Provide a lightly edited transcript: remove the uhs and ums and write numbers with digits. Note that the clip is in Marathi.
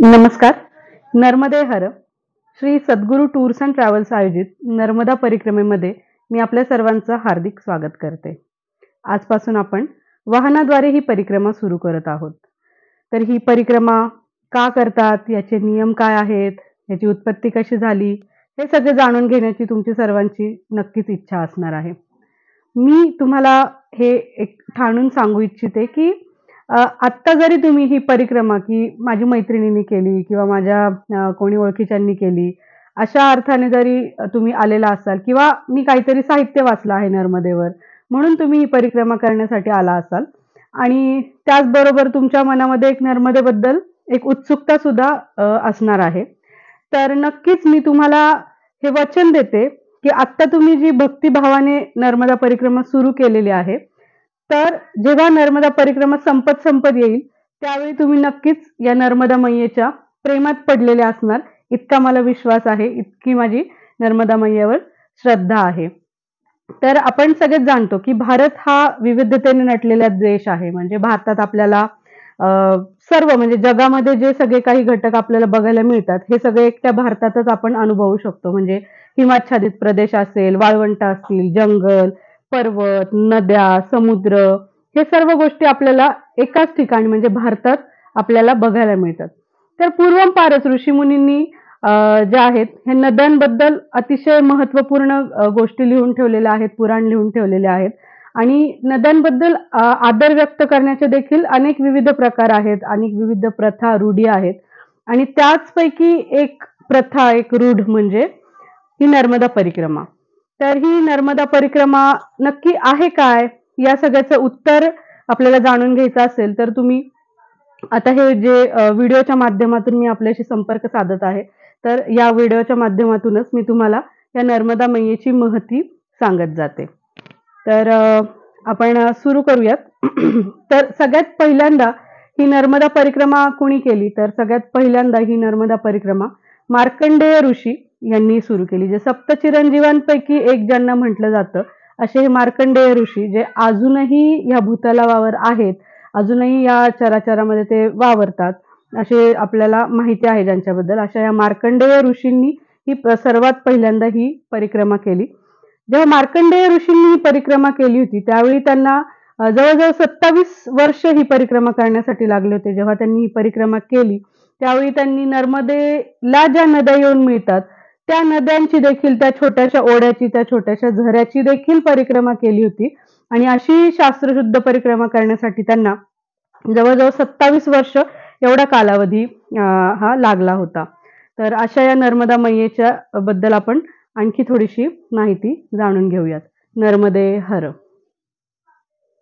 नमस्कार. नर्मदे हर. श्री सद्गुरू टूर्स अँड ट्रॅव्हल्स आयोजित नर्मदा परिक्रमेमध्ये मी आपल्या सर्वांचं हार्दिक स्वागत करते. आजपासून आपण वाहनाद्वारे ही परिक्रमा सुरू करत आहोत. तर ही परिक्रमा का करतात, याचे नियम काय आहेत, याची उत्पत्ती कशी झाली, हे सगळे जाणून घेण्याची तुमची सर्वांची नक्कीच इच्छा असणार आहे. मी तुम्हाला हे एक ठाणून सांगू इच्छिते की आत्ता जरी तुम्ही ही परिक्रमा की माझी मैत्रिणींनी केली किंवा माझ्या कोणी ओळखीच्यांनी केली, अशा अर्थाने जरी तुम्ही आलेला असाल किंवा मी काहीतरी साहित्य वाचलं आहे नर्मदेवर, म्हणून तुम्ही ही परिक्रमा करण्यासाठी आला असाल आणि त्याचबरोबर तुमच्या मनामध्ये एक नर्मदेबद्दल एक उत्सुकता सुद्धा असणार आहे. तर नक्कीच मी तुम्हाला हे वचन देते की आत्ता तुम्ही जी भक्तिभावाने नर्मदा परिक्रमा सुरू केलेली आहे, तर जेव्हा नर्मदा परिक्रमा संपत येईल, त्यावेळी तुम्ही नक्कीच या नर्मदा मैयेच्या प्रेमात पडलेले असणार, इतका मला विश्वास आहे, इतकी माझी नर्मदा मैयेवर श्रद्धा आहे. तर आपण सगळेच जाणतो की भारत हा विविधतेने नटलेला देश आहे. म्हणजे भारतात आपल्याला सर्व म्हणजे जगामध्ये जे सगळे काही घटक आपल्याला बघायला मिळतात, हे सगळे एकट्या भारतातच आपण अनुभवू शकतो. म्हणजे हिमाच्छादित प्रदेश असेल, वाळवंट असतील, जंगल, पर्वत, नद्या, समुद्र, हे सर्व गोष्टी आपल्याला एकाच ठिकाणी म्हणजे भारतात आपल्याला बघायला मिळतात. तर पूर्वंपारच ऋषीमुनींनी ज्या आहेत हे नद्यांबद्दल अतिशय महत्त्वपूर्ण गोष्टी लिहून ठेवलेल्या आहेत, पुराण लिहून ठेवलेले आहेत आणि नद्यांबद्दल आदर व्यक्त करण्याचे देखील अनेक विविध प्रकार आहेत, अनेक विविध प्रथा, रूढी आहेत आणि त्याचपैकी एक प्रथा, एक रूढ म्हणजे ही नर्मदा परिक्रमा. तर ही नर्मदा परिक्रमा नक्की आहे काय? या सगळ्याचं उत्तर आपल्याला जाणून घ्यायचं असेल तर तुम्ही आता हे जे व्हिडिओच्या माध्यमातून मी आपल्याशी संपर्क साधत आहे, तर या व्हिडिओच्या माध्यमातूनच मी तुम्हाला या नर्मदा मैयेची महती सांगत जाते. तर आपण सुरू करूयात. तर सगळ्यात पहिल्यांदा ही नर्मदा परिक्रमा कोणी केली? तर सगळ्यात पहिल्यांदा ही नर्मदा परिक्रमा मार्कंडेय ऋषी यांनी सुरू केली. जे सप्तचिरंजीवांपैकी एक ज्यांना म्हटलं जातं, असे हे मार्कंडेय ऋषी जे अजूनही या भूतलावर आहेत, अजूनही या चराचरामध्ये ते वावरतात, असे आपल्याला माहिती आहे ज्यांच्याबद्दल. अशा या मार्कंडेय ऋषींनी ही सर्वात पहिल्यांदा ही परिक्रमा केली. जेव्हा मार्कंडेय ऋषींनी ही परिक्रमा केली होती, त्यावेळी त्यांना जवळजवळ 27 वर्ष ही परिक्रमा करण्यासाठी लागले होते. जेव्हा त्यांनी ही परिक्रमा केली, त्यावेळी त्यांनी नर्मदेला ज्या नद्या येऊन मिळतात, त्या नद्यांची देखील, त्या छोट्याशा ओढ्याची, त्या छोट्याशा झऱ्याची देखील परिक्रमा केली होती आणि अशी शास्त्रशुद्ध परिक्रमा करण्यासाठी त्यांना जवळजवळ 27 वर्ष एवढा कालावधी हा लागला होता. तर अशा या नर्मदा मैयेच्या बद्दल आपण आणखी थोडीशी माहिती जाणून घेऊयात. नर्मदे हर.